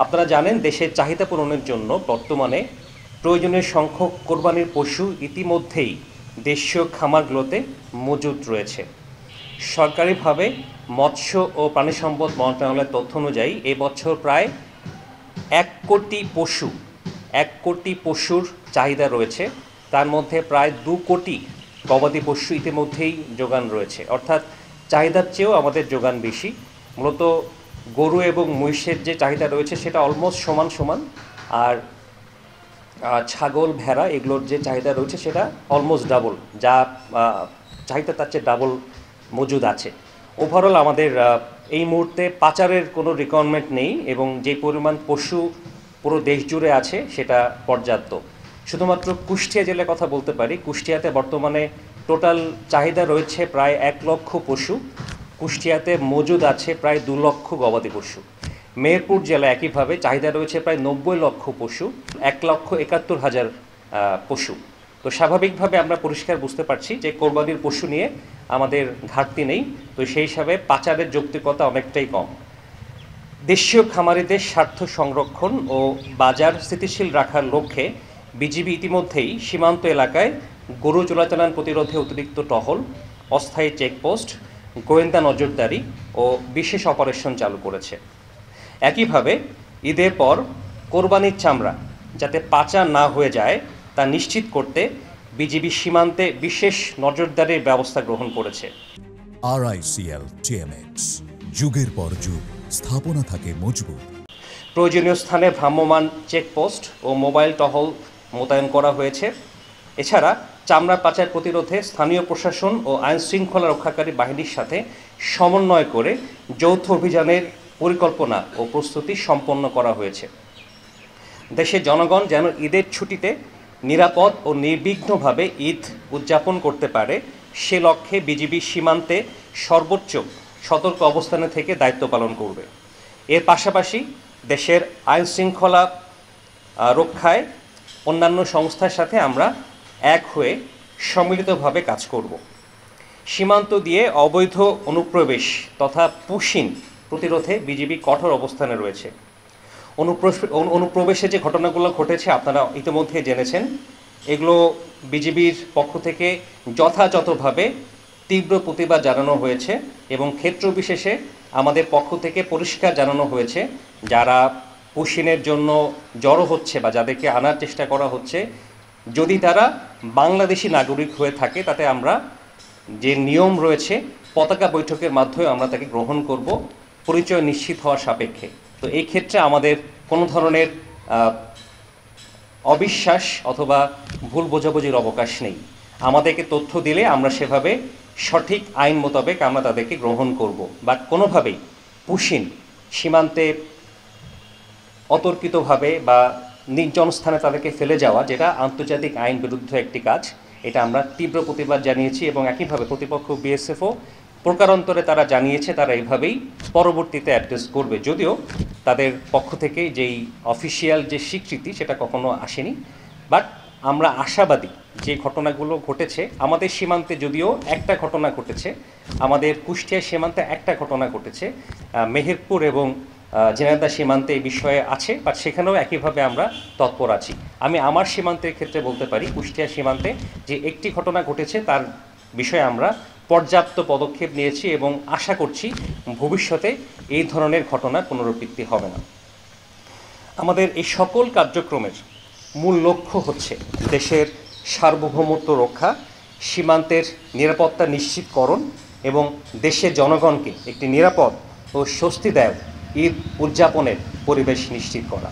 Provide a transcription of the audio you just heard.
আপনারা জানেন দেশের চাহিদা পূরণের জন্য বর্তমানে প্রয়োজনীয় সংখ্যক কোরবানির পশু ইতিমধ্যেই দেশীয় খামারগুলোতে মজুদ রয়েছে। সরকারিভাবে মৎস্য ও প্রাণী সম্পদ মন্ত্রণালয়ের তথ্য অনুযায়ী এবছর প্রায় 1 কোটি পশুর চাহিদা রয়েছে। তার মধ্যে প্রায় 2 কোটি গবাদি পশু ইতিমধ্যেই যোগান রয়েছে, অর্থাৎ চাহিদার চেয়েও আমাদের যোগান বেশি। মূলত গরু এবং মহিষের যে চাহিদা রয়েছে সেটা অলমোস্ট সমান, আর ছাগল ভেড়া এগুলোর যে চাহিদা রয়েছে সেটা অলমোস্ট ডাবল, যা চাহিদা তার চেয়ে ডাবল মজুদ আছে। ওভারঅল আমাদের এই মুহূর্তে পাচারের কোনো রিকোয়ারমেন্ট নেই এবং যে পরিমাণ পশু পুরো দেশ জুড়ে আছে সেটা পর্যাপ্ত। শুধুমাত্র কুষ্টিয়া জেলার কথা বলতে পারি, কুষ্টিয়াতে বর্তমানে টোটাল চাহিদা রয়েছে প্রায় 1 লক্ষ পশু। কুষ্টিয়াতে মজুদ আছে প্রায় 2 লক্ষ গবাদি পশু। মেহেরপুর জেলায় একইভাবে চাহিদা রয়েছে প্রায় 90 লক্ষ পশু, 1,71,000 পশু। তো স্বাভাবিকভাবে আমরা পরিষ্কার বুঝতে পারছি যে কোরবানির পশু নিয়ে আমাদের ঘাটতি নেই, তো সেই হিসাবে পাচারের যৌক্তিকতা অনেকটাই কম। দেশীয় খামারিদের স্বার্থ সংরক্ষণ ও বাজার স্থিতিশীল রাখার লক্ষ্যে বিজিবি ইতিমধ্যেই সীমান্ত এলাকায় গরু চোরাচালান প্রতিরোধে অতিরিক্ত টহল, অস্থায়ী চেকপোস্ট, গোয়েন্দা নজরদারি ও বিশেষ অপারেশন চালু করেছে। একইভাবে ঈদের পর কোরবানির চামড়া যাতে পাচার না হয়ে যায় তা নিশ্চিত করতে বিজিবি সীমান্তে বিশেষ নজরদারির ব্যবস্থা গ্রহণ করেছে। RICL TMX, যুগের পর যুগ স্থাপনা থাকে মজবুত। প্রয়োজনীয় স্থানে ভ্রাম্যমাণ চেকপোস্ট ও মোবাইল টহল মোতায়েন করা হয়েছে। এছাড়া চামড়া পাচার প্রতিরোধে স্থানীয় প্রশাসন ও আইন শৃঙ্খলা রক্ষাকারী বাহিনীর সাথে সমন্বয় করে যৌথ অভিযানের পরিকল্পনা ও প্রস্তুতি সম্পন্ন করা হয়েছে। দেশের জনগণ যেন ঈদের ছুটিতে নিরাপদ ও নির্বিঘ্নভাবে ঈদ উদযাপন করতে পারে সে লক্ষ্যে বিজিবি সীমান্তে সর্বোচ্চ সতর্ক অবস্থানে থেকে দায়িত্ব পালন করবে। এর পাশাপাশি দেশের আইন শৃঙ্খলা রক্ষায় অন্যান্য সংস্থার সাথে আমরা এক হয়ে সম্মিলিতভাবে কাজ করব। সীমান্ত দিয়ে অবৈধ অনুপ্রবেশ তথা পুশিং প্রতিরোধে বিজিবি কঠোর অবস্থানে রয়েছে। অনুপ্রবেশে যে ঘটনাগুলো ঘটেছে আপনারা ইতিমধ্যে জেনেছেন, এগুলো বিজিবির পক্ষ থেকে যথাযথভাবে তীব্র প্রতিবাদ জানানো হয়েছে এবং ক্ষেত্র বিশেষে আমাদের পক্ষ থেকে পরিষ্কার জানানো হয়েছে যারা পুশিংয়ের জন্য জড়ো হচ্ছে বা যাদেরকে আনার চেষ্টা করা হচ্ছে, যদি তারা বাংলাদেশি নাগরিক হয়ে থাকে তাতে আমরা যে নিয়ম রয়েছে পতাকা বৈঠকের মাধ্যমে আমরা তাকে গ্রহণ করব পরিচয় নিশ্চিত হওয়ার সাপেক্ষে। তো এই ক্ষেত্রে আমাদের কোনো ধরনের অবিশ্বাস অথবা ভুল বোঝাবুঝির অবকাশ নেই। আমাদেরকে তথ্য দিলে আমরা সেভাবে সঠিক আইন মোতাবেক আমরা তাদেরকে গ্রহণ করব। বাট কোনোভাবেই পুশিং সীমান্তে অতর্কিতভাবে বা নির্জন স্থানে তাদেরকে ফেলে যাওয়া, যেটা আন্তর্জাতিক আইন বিরুদ্ধ একটি কাজ, এটা আমরা তীব্র প্রতিবাদ জানিয়েছি এবং একইভাবে প্রতিপক্ষ বিএসএফও প্রকারান্তরে তারা জানিয়েছে তারা এইভাবেই পরবর্তীতে অ্যাড্রেস করবে, যদিও তাদের পক্ষ থেকে যেই অফিসিয়াল যে স্বীকৃতি সেটা কখনো আসেনি। বাট আমরা আশাবাদী যে ঘটনাগুলো ঘটেছে আমাদের সীমান্তে, যদিও একটা ঘটনা ঘটেছে, আমাদের কুষ্টিয়া সীমান্তে একটা ঘটনা ঘটেছে, মেহেরপুর এবং ঝিনাইদহ সীমান্তে এই বিষয়ে আছে, বাট সেখানেও একইভাবে আমরা তৎপর আছি। আমি আমার সীমান্তের ক্ষেত্রে বলতে পারি কুষ্টিয়া সীমান্তে যে একটি ঘটনা ঘটেছে তার বিষয়ে আমরা পর্যাপ্ত পদক্ষেপ নিয়েছি এবং আশা করছি ভবিষ্যতে এই ধরনের ঘটনার পুনরাবৃত্তি হবে না। আমাদের এই সকল কার্যক্রমের মূল লক্ষ্য হচ্ছে দেশের সার্বভৌমত্ব রক্ষা, সীমান্তের নিরাপত্তা নিশ্চিতকরণ এবং দেশের জনগণকে একটি নিরাপদ ও স্বস্তিদায়ক ঈদ উদযাপনের পরিবেশ নিশ্চিত করা।